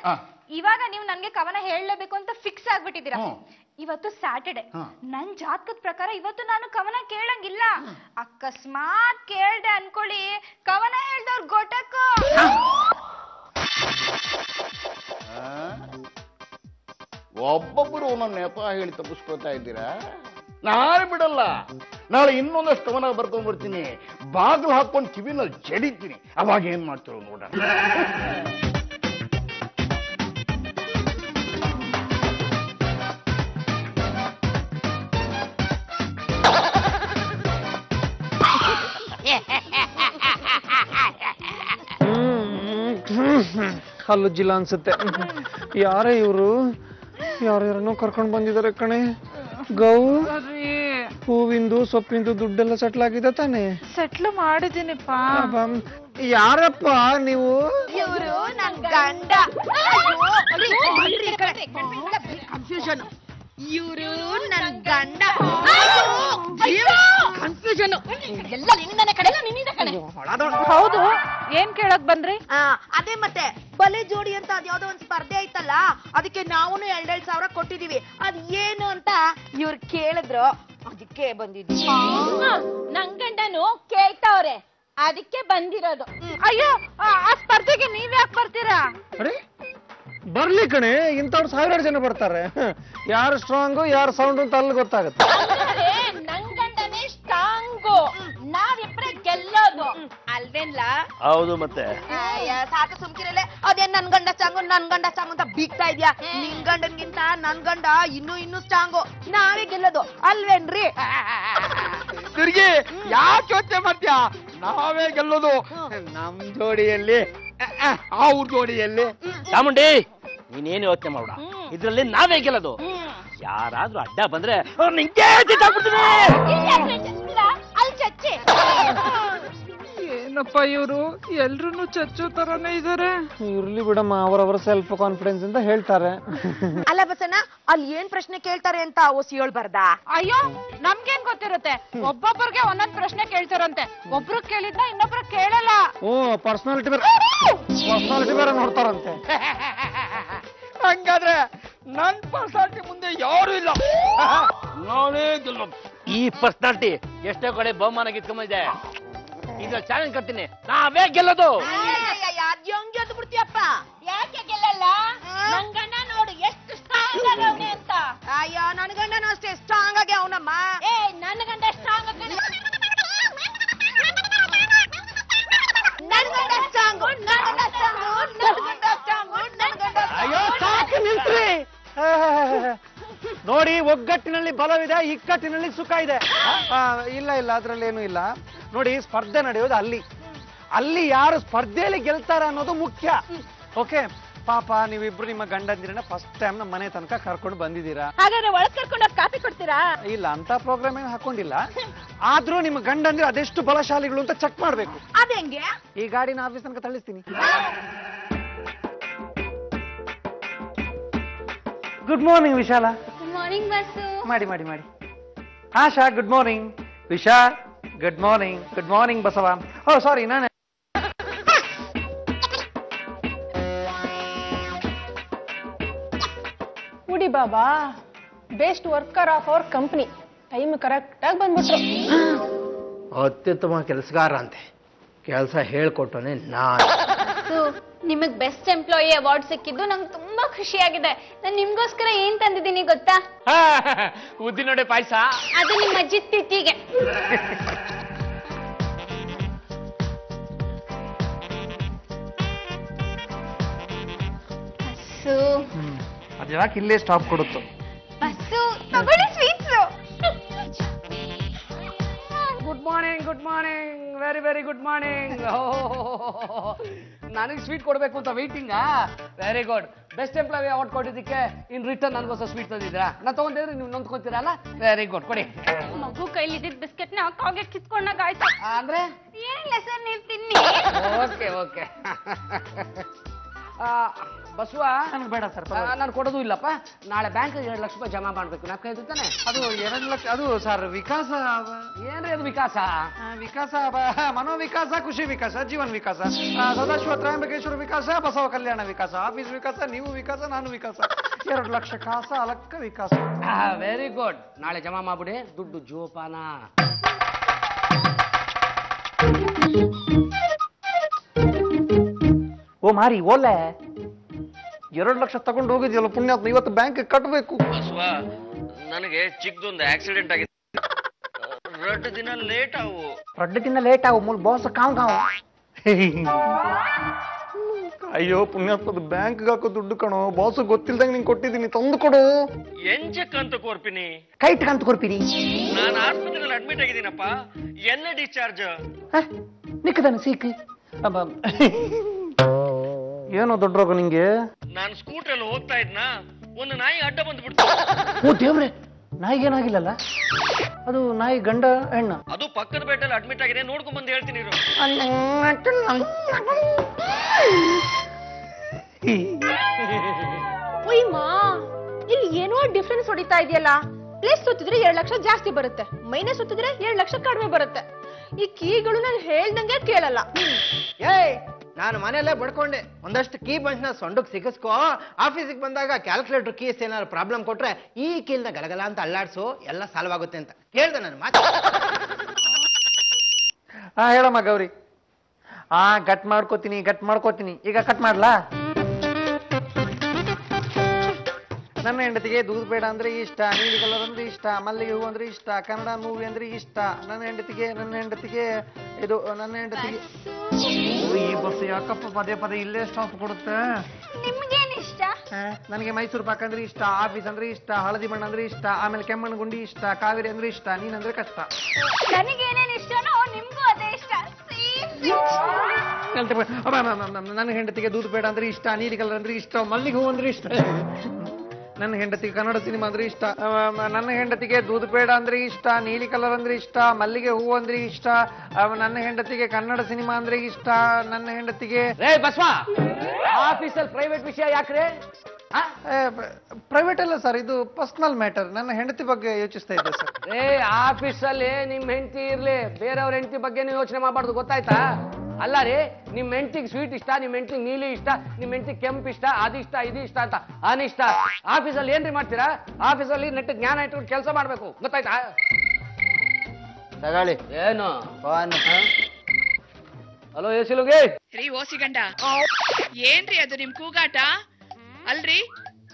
ಇವಾಗ ನೀವು ನನ್ಗೆ ಕವನ ಹೇಳಲೇಬೇಕು ಅಂತ ಫಿಕ್ಸ್ ಆಗ್ಬಿಟ್ಟಿದ್ದೀರಾ. ಇವತ್ತು ಸ್ಯಾಟರ್ಡೆ, ನನ್ ಜಾತಕದ ಪ್ರಕಾರ ಇವತ್ತು ನಾನು ಕವನ ಕೇಳಂಗಿಲ್ಲ. ಅಕಸ್ಮಾತ್ ಕೇಳ್ದೆ ಅನ್ಕೊಳ್ಳಿ, ಕವನ ಹೇಳ್ದವ್ರ ಗೊಟಕ್ಕ. ಒಬ್ಬೊಬ್ಬರು ನನ್ನ ನೆಪ ಹೇಳಿ ತಪ್ಪಿಸ್ಕೊತಾ ಇದ್ದೀರಾ? ನಾನು ಬಿಡಲ್ಲ. ನಾಳೆ ಇನ್ನೊಂದಷ್ಟು ಕವನ ಬರ್ಕೊಂಡ್ ಬರ್ತೀನಿ, ಬಾಗಿಲು ಹಾಕೊಂಡು ಕಿವಿನಲ್ಲಿ ಜಡಿತೀನಿ. ಅವಾಗ ಏನ್ ಮಾಡ್ತಿರೋ ನೋಡೋಣ. ಹಲ್ಲುಜ್ಜಿಲ್ಲ ಅನ್ಸುತ್ತೆ. ಯಾರೇ ಇವರು? ಯಾರ್ಯಾರನ್ನೋ ಕರ್ಕೊಂಡ್ ಬಂದಿದ್ದಾರೆ ಕಣೆ. ಗೌ, ಹೂವಿಂದು ಸೊಪ್ಪಿಂದು ದುಡ್ಡೆಲ್ಲ ಸೆಟ್ಲ್ ಆಗಿದೆ ತಾನೆ? ಸೆಟ್ಲ್ ಮಾಡಿದೀನಿಪ್ಪ. ಯಾರಪ್ಪ ನೀವು? ಇವರು ನನ್ ಗಂಡ. ಕನ್ಫ್ಯೂಷನ್. ಇವರು ನನ್ ಗಂಡ. ಕನ್ಫ್ಯೂಷನ್ ಎಲ್ಲ ನಿನ್ನೆ ಕಡೆ ನಿನ್ನಿಂದ ಕಡೆ. ಹೌದು, ಏನ್ ಕೇಳಕ್ ಬಂದ್ರಿ? ಅದೇ ಮತ್ತೆ ಬಲೆ ಜೋಡಿ ಅಂತ ಅದ್ಯಾವ್ದೋ ಒಂದ್ ಸ್ಪರ್ಧೆ ಐತಲ್ಲ, ಅದಕ್ಕೆ ನಾವು 2,000 ಕೊಟ್ಟಿದೀವಿ. ಅದ್ ಏನು ಅಂತ ಇವ್ರು ಕೇಳಿದ್ರು, ಅದಕ್ಕೆ ಬಂದಿದ್ವಿ. ನನ್ ಗಂಡನು ಕೇಳ್ತಾವ್ರೆ, ಅದಕ್ಕೆ ಬಂದಿರೋದು. ಅಯ್ಯೋ, ಆ ಸ್ಪರ್ಧೆಗೆ ನೀವ್ ಯಾಕೆ ಬರ್ತೀರಾ? ಬರ್ಲಿ ಕಣೆ, ಇಂಥವ್ರು 1000 ಜನ ಬರ್ತಾರೆ. ಯಾರು ಸ್ಟ್ರಾಂಗು ಯಾರು ಸೌಂಡ್ ಅಂತ ಅಲ್ಲಿ ಗೊತ್ತಾಗುತ್ತೆ. ನನ್ ಗಂಡನೇ ಸ್ಟ್ರಾಂಗು, ನಾವಿಬ್ರೆ ಗೆಲ್ಲೋದು ಅಲ್ವೇನ್ಲ? ಹೌದು ಮತ್ತೆ ಸಾಕು ಸುಮ್ಕಿರಲೆ. ಅದೇನ್ ನನ್ ಗಂಡ ಸ್ಟ್ರಾಂಗು ಅಂತ ಬೀಗ್ತಾ ಇದ್ಯಾ? ನಿನ್ ಗಂಡನ್ಗಿಂತ ನನ್ ಗಂಡ ಇನ್ನೂ ಸ್ಟ್ರಾಂಗು, ನಾವೇ ಗೆಲ್ಲೋದು ಅಲ್ವೇನ್ರಿ? ತಿರ್ಗಿ ಯಾಕೆ ಯೋಚನೆ ಮಾಡ್ತೀಯಾ? ನಾವೇ ಗೆಲ್ಲೋದು. ನಮ್ ಜೋಡಿಯಲ್ಲಿ ಅವ್ರ ಜೋಡಿಯಲ್ಲಿ. ಚಾಮುಂಡಿ, ನೀನೇನು ಯೋಚನೆ ಮಾಡ, ಇದ್ರಲ್ಲಿ ನಾವೇ ಗೆಲ್ಲೋದು. ಯಾರಾದ್ರೂ ಅಡ್ಡ ಬಂದ್ರೆ ನಿಂಗೆ ಅಲ್ಲಿ ಚಚ್ಚೆ. ಏನಪ್ಪ ಇವ್ರು ಎಲ್ರು ಚಚ್ಚೋ ತರಾನೇ ಇದಾರೆ. ಇರ್ಲಿ ಬಿಡಮ್ಮ, ಅವರವರ ಸೆಲ್ಫ್ ಕಾನ್ಫಿಡೆನ್ಸ್ ಅಂತ ಹೇಳ್ತಾರೆ. ಅಲ್ಲ ಬಸಣ್ಣ, ಅಲ್ಲಿ ಏನ್ ಪ್ರಶ್ನೆ ಕೇಳ್ತಾರೆ ಅಂತ ಓಸಿ ಹೇಳ್ಬಾರ್ದಾ? ಅಯ್ಯೋ, ನಮ್ಗೇನ್ ಗೊತ್ತಿರುತ್ತೆ? ಒಬ್ಬೊಬ್ಬರಿಗೆ ಒಂದೊಂದ್ ಪ್ರಶ್ನೆ ಕೇಳ್ತಾರಂತೆ. ಒಬ್ರು ಕೇಳಿದ್ನ ಇನ್ನೊಬ್ರು ಕೇಳಲ್ಲ. ಓ, ಪರ್ಸನಾಲಿಟಿ ಬೇರೆ ನೋಡ್ತಾರಂತೆ. ಹಂಗಾದ್ರೆ ನನ್ ಪರ್ಸನಾಲಿಟಿ ಮುಂದೆ ಯಾರು ಇಲ್ಲ, ನಾನೇ ಗೆಲ್ಲೋದು. ಈ ಪರ್ಸನಾಲಿಟಿ ಎಷ್ಟೋ ಕಡೆ ಬಹುಮಾನ ಗಿತ್ಕೊಂಬಂದಿದೆ. ಇದ್ರ ಚಾಲೆಂಜ್ ಕಟ್ತೀನಿ, ನಾವೇ ಗೆಲ್ಲೋದು. ಅದ್ಯಂಗೆ ಅದು ಬಿಡ್ತೀಯಪ್ಪ. ಯಾಕೆ ಗೆಲ್ಲಲ್ಲ? ನನ್ ಗಂಡ ನೋಡು ಎಷ್ಟು ಸ್ಟ್ರಾಂಗ್ ಆಗವ್ನೆ ಅಂತ. ಅಯ್ಯೋ, ನನ್ ಗಂಡನೂ ಅಷ್ಟೇ ಸ್ಟ್ರಾಂಗ್ ಆಗಿ ಅವನಮ್ಮ. ಏ, ನನ್ನ ಗಂಡ ಸ್ಟ್ರಾಂಗ್ ಆಗಿ. ಅಯ್ಯೋ, ಸಾಕು ನಿಲ್ಸ್ರಿ. ನೋಡಿ, ಒಗ್ಗಟ್ಟಿನಲ್ಲಿ ಬಲವಿದೆ, ಇಕ್ಕಟ್ಟಿನಲ್ಲಿ ಸುಖ ಇದೆ. ಇಲ್ಲ ಅದ್ರಲ್ಲಿ ಏನು ಇಲ್ಲ. ನೋಡಿ, ಸ್ಪರ್ಧೆ ನಡೆಯೋದು ಅಲ್ಲಿ ಯಾರು ಸ್ಪರ್ಧೆಯಲ್ಲಿ ಗೆಲ್ತಾರೆ ಅನ್ನೋದು ಮುಖ್ಯ. ಓಕೆ, ಪಾಪ ನೀವಿಬ್ರು ನಿಮ್ಮ ಗಂಡಂದಿರನ್ನ ಫಸ್ಟ್ ಟೈಮ್ ನಮ್ಮ ಮನೆ ತನಕ ಕರ್ಕೊಂಡು ಬಂದಿದ್ದೀರಾ. ಹಾಗಾದ್ರೆ ಒಳಗ್ ಕರ್ಕೊಂಡು ಕಾಫಿ ಕೊಡ್ತೀರಾ? ಇಲ್ಲ, ಅಂತ ಪ್ರೋಗ್ರಾಮ್ ಏನು ಹಾಕೊಂಡಿಲ್ಲ. ಆದ್ರೂ ನಿಮ್ಮ ಗಂಡಂದಿರು ಅದೆಷ್ಟು ಬಲಶಾಲಿಗಳು ಅಂತ ಚೆಕ್ ಮಾಡ್ಬೇಕು. ಅದೇಂಗೆ? ಈ ಗಾಡಿನ ಆಫೀಸ್ ತನಕ ತಳಿಸ್ತೀನಿ. Good morning Vishala. Good morning Bassu. ಮಾಡಿ. Asha, good morning. Visha, good morning. Good morning Basava. Oh sorry, ನಾನೇ. ಉಡಿ ಬಾಬಾ best worker of our company. Time correct ಆಗಿ ಬಂದ್ಬಿಟ್ರು. ಅತ್ಯುತ್ತಮ ಕೆಲಸಗಾರ ಅಂತೆ. ಕೆಲಸ ಹೇಳ್ಕೊಟ್ಟನೆ ನಾನು. ನಿಮಗ್ ಬೆಸ್ಟ್ ಎಂಪ್ಲಾಯಿ ಅವಾರ್ಡ್ ಸಿಕ್ಕಿದ್ದು ನಂಗೆ ತುಂಬಾ ಖುಷಿಯಾಗಿದೆ. ನಾನು ನಿಮ್ಗೋಸ್ಕರ ಏನ್ ತಂದಿದ್ದೀನಿ ಗೊತ್ತಾ? ಉದ್ದಿನೊಡೆ ಪಾಯಸ. ಅದು ನಿಮ್ಮ ಅಜ್ಜಿ ತಿಥಿಗೆ. ಬಸ್ಸು, ಅದು ಯಾಕೆ ಇಲ್ಲೇ ಸ್ಟಾಪ್ ಕೊಡುತ್ತೋ? ಬಸ್ಸು ತಗೊಳ್ಳಿ sweets. Good morning, very good morning. ನನಗೆ ಸ್ವೀಟ್ ಕೊಡ್ಬೇಕು ಅಂತ ವೈಟಿಂಗಾ? Very good. Best employee award ಕೊಟ್ಟಿದ್ದಕ್ಕೆ ಇನ್ ರಿಟರ್ನ್ ನನಗೋಸ್ಕರ ಸ್ವೀಟ್ ತಂದಿದ್ರಾ? ನಾ ತಗೊಂಡಿದ್ರೆ ನೀವು ನೊಂದ್ಕೊಂತೀರಲ್ಲ? ವೆರಿ ಗುಡ್, ಕೊಡಿ. ಮಗು ಕೈಲಿದ್ದ ಬಿಸ್ಕೆಟ್ ನ ಕಾಗೆ ಕಿತ್ಕೊಂಡಾಗ ಆಯ್ತು. ಅಂದ್ರೆ ಏನಿಲ್ಲ ಸರ್, ನೀವು ತಿನ್ನಿ. ಓಕೆ. ಬಸವ, ನನಗೆ ಬೇಡ ಸರ್. ನಾನು ಕೊಡೋದು ಇಲ್ಲಪ್ಪ. ನಾಳೆ ಬ್ಯಾಂಕ್ 2 ಲಕ್ಷ ರೂಪಾಯಿ ಜಮಾ ಮಾಡ್ಬೇಕು. ನಾ ಕೈ ತಾನೆ. ಅದು 2 ಲಕ್ಷ. ಅದು ಸರ್ ವಿಕಾಸ. ಏನ್ರಿ ಅದು ವಿಕಾಸ? ಮನೋವಿಕಾಸ, ಖುಷಿ ವಿಕಾಸ, ಜೀವನ್ ವಿಕಾಸ, ಸದಾಶಿವ ತ್ರಯಂಬಕೇಶ್ವರ ವಿಕಾಸ, ಬಸವ ಕಲ್ಯಾಣ ವಿಕಾಸ, ಆಫೀಸ್ ವಿಕಾಸ, ನೀವು ವಿಕಾಸ, ನಾನು ವಿಕಾಸ. 2 ಲಕ್ಷ ಕಾಸ, ಅಲಕ್ಕ ವಿಕಾಸ. Very good. ನಾಳೆ ಜಮಾ ಮಾಡ್ಬಿಡಿ, ದುಡ್ಡು ಜೋಪಾನ. ಓ ಮಾರಿ ಓಲೆ, 2 ಲಕ್ಷ ತಗೊಂಡು ಹೋಗಿದ್ಯಲ್ಲ ಪುಣ್ಯಾತ್ಮ, ಇವತ್ತು ಬ್ಯಾಂಕ್ ಕಟ್ಟಬೇಕು. ನನಗೆ ಚಿಕ್ಕದೊಂದು ಆಕ್ಸಿಡೆಂಟ್ ಆಗಿದೆ. 2 ದಿನ ಲೇಟ್ ಆವು. ಮೂಲ ಬಾಸ್ ಕಾವ್. ಅಯ್ಯೋ ಪುಣ್ಯಾತ್ಮದ ಬ್ಯಾಂಕ್ ಹಾಕೋ ದುಡ್ಡು ಕಣೋ, ಬಾಸ್ ಗೊತ್ತಿಲ್ದಂಗೆ ನಿಂಗೆ ಕೊಟ್ಟಿದ್ದೀನಿ, ತಂದು ಕೊಡು. ಎಂಚಕ್ಕಂತ ಕೋರ್ಪಿನಿ? ಕೈಟ್ ಕಂತ ಕೊಡ್ತೀನಿ. ನಾನು ಆಸ್ಪತ್ರೆಯಲ್ಲಿ ಅಡ್ಮಿಟ್ ಆಗಿದ್ದೀನಪ್ಪ. ಎಲ್ಲ ಡಿಸ್ಚಾರ್ಜ್ ನಿಕ್ಕದಾನೆ ಸೀಕ್. ಏನೋ ದೊಡ್ಡ ರೋಗ ನಿಂಗೆ? ನಾನು ಸ್ಕೂಟ್ರಲ್ಲಿ ಹೋಗ್ತಾ ಇದ್ನ, ಒಂದು ನಾಯಿ ಅಡ್ಡ ಬಂದ್ಬಿಡ್ತು. ಓ ದೇವ್ರೆ, ನಾಯಿಗೇನಾಗಿಲ್ಲಲ್ಲ? ಅದು ನಾಯಿ ಗಂಡ ಹೆಣ್ಣ? ಅದು ಪಕ್ಕದ ಬೆಟ್ಟಲ್ಲಿ ಅಡ್ಮಿಟ್ ಆಗಿದೆ, ನೋಡ್ಕೊಂಡ್ ಬಂದು ಹೇಳ್ತೀನಿ ಇರು. ಇಲ್ಲಿ ಏನೋ ಡಿಫ್ರೆನ್ಸ್ ಹೊಡಿತಾ ಇದೆಯಲ್ಲ. ಪ್ಲಸ್ ಸುತ್ತಿದ್ರೆ 2 ಲಕ್ಷ ಜಾಸ್ತಿ ಬರುತ್ತೆ, ಮೈನಸ್ ಸುತ್ತಿದ್ರೆ 2 ಲಕ್ಷ ಕಡಿಮೆ ಬರುತ್ತೆ. ಈ ಕೀಗಳು ನಾನು ಹೇಳ್ದಂಗೆ ಕೇಳಲ್ಲ. ಏಯ್ ನಾನು ಮನೆಯಲ್ಲೇ ಬಡ್ಕೊಂಡೆ, ಒಂದಷ್ಟು ಕೀ ಬಂಚ್ನ ಸೊಂಡಕ್ ಸಿಗಿಸ್ಕೋ, ಆಫೀಸಿಗೆ ಬಂದಾಗ ಕ್ಯಾಲ್ಕುಲೇಟರ್ ಕೀಸ್ ಏನಾದ್ರು ಪ್ರಾಬ್ಲಮ್ ಕೊಟ್ರೆ ಈ ಕೀಲ್ನ ಗಲಗಲ ಅಂತ ಅಲ್ಲಾಡ್ಸು, ಎಲ್ಲ ಸಾಲ್ವ್ ಆಗುತ್ತೆ ಅಂತ ಕೇಳ್ದೆ ನಾನು ಮಾತು. ಹೇಳಮ್ಮ ಗೌರಿ. ಕಟ್ ಮಾಡ್ಕೋತೀನಿ. ಈಗ ಕಟ್ ಮಾಡ್ಲಾ? ನನ್ನ ಹೆಂಡತಿಗೆ ದೂದ್ ಬೇಡ ಅಂದ್ರೆ ಇಷ್ಟ, ನೀಲಿ ಕಲರ್ ಅಂದ್ರೆ ಇಷ್ಟ, ಮಲ್ಲಿಗೆ ಹೂ ಅಂದ್ರೆ ಇಷ್ಟ, ಕನ್ನಡ ಮೂವಿ ಅಂದ್ರೆ ಇಷ್ಟ. ನನ್ನ ಹೆಂಡತಿಗೆ ಈ ಬಸ್ ಯಾಕಪ್ಪ ಪದೇ ಇಲ್ಲೇ ಸ್ಟಾಪ್ ಕೊಡುತ್ತೆ? ನಿಮ್ಗೇನ್ ಇಷ್ಟ? ನನಗೆ ಮೈಸೂರು ಪಾಕ್ ಅಂದ್ರೆ ಇಷ್ಟ, ಆಫೀಸ್ ಅಂದ್ರೆ ಇಷ್ಟ, ಹಳದಿ ಬಣ್ಣ ಅಂದ್ರೆ ಇಷ್ಟ, ಆಮೇಲೆ ಕೆಮ್ಮಣ್ಣು ಗುಂಡಿ ಇಷ್ಟ, ಕಾವೇರಿ ಅಂದ್ರೆ ಇಷ್ಟ, ನೀನಂದ್ರೆ ಕಷ್ಟ. ನನಗೇನೇನ್ ಇಷ್ಟನೋ ನಿಮ್ಗೂ ಅದೇ ಇಷ್ಟ. ನನ್ನ ಹೆಂಡತಿಗೆ ದೂದ್ ಬೇಡ ಅಂದ್ರೆ ಇಷ್ಟ, ನೀಲಿ ಕಲರ್ ಅಂದ್ರೆ ಇಷ್ಟ, ಮಲ್ಲಿಗೆ ಹೂ ಅಂದ್ರೆ ಇಷ್ಟ. ನನ್ನ ಹೆಂಡತಿಗೆ ಕನ್ನಡ ಸಿನಿಮಾ ಅಂದ್ರೆ ಇಷ್ಟ. ನನ್ನ ಹೆಂಡತಿಗೆ ದೂದ್ ಬೇಡ ಅಂದ್ರೆ ಇಷ್ಟ, ನೀಲಿ ಕಲರ್ ಅಂದ್ರೆ ಇಷ್ಟ, ಮಲ್ಲಿಗೆ ಹೂ ಅಂದ್ರೆ ಇಷ್ಟ. ನನ್ನ ಹೆಂಡತಿಗೆ ಕನ್ನಡ ಸಿನಿಮಾ ಅಂದ್ರೆ ಇಷ್ಟ. ನನ್ನ ಹೆಂಡತಿಗೆ ಬಸ್ವಾ, ಆಫೀಸಲ್ಲಿ ಪ್ರೈವೇಟ್ ವಿಷಯ ಯಾಕ್ರೆ? ಪ್ರೈವೇಟ್ ಅಲ್ಲ ಸರ್, ಇದು ಪರ್ಸನಲ್ ಮ್ಯಾಟರ್. ನನ್ನ ಹೆಂಡತಿ ಬಗ್ಗೆ ಯೋಚಿಸ್ತಾ ಇದ್ದೆ ಸರ್. ಆಫೀಸಲ್ಲಿ ನಿಮ್ ಹೆಂಡತಿ ಇರ್ಲಿ, ಬೇರೆಯವ್ರ ಹೆಂಡತಿ ಬಗ್ಗೆ ಯೋಚನೆ ಮಾಡಬಾರ್ದು, ಗೊತ್ತಾಯ್ತಾ? ಅಲ್ಲ ರೀ, ನಿಮ್ ಹೆಂಡತಿಗೆ ಸ್ವೀಟ್ ಇಷ್ಟ, ನಿಮ್ ಹೆಂಡತಿಗೆ ನೀಲಿ ಇಷ್ಟ, ನಿಮ್ ಹೆಂಡತಿಗೆ ಕೆಂಪು ಇಷ್ಟ, ಅದಿಷ್ಟ ಇದಿಷ್ಟ ಅಂತ ಅನಿಷ್ಟ. ಆಫೀಸಲ್ಲಿ ಏನ್ರಿ ಮಾಡ್ತೀರಾ? ಆಫೀಸಲ್ಲಿ ನೆಟ್ಟು ಜ್ಞಾನ ಇಟ್ಕೊಂಡು ಕೆಲಸ ಮಾಡ್ಬೇಕು, ಗೊತ್ತಾಯ್ತಾ? ತಗೊಳ್ಳಿ. ಏನು ಹಲೋ ಏಸಿಲುಗೆ ರೀ ಓಸಿಗಂಡ, ಏನ್ರಿ ಅದು ನಿಮ್ ಕೂಗಾಟ? ಅಲ್ರಿ,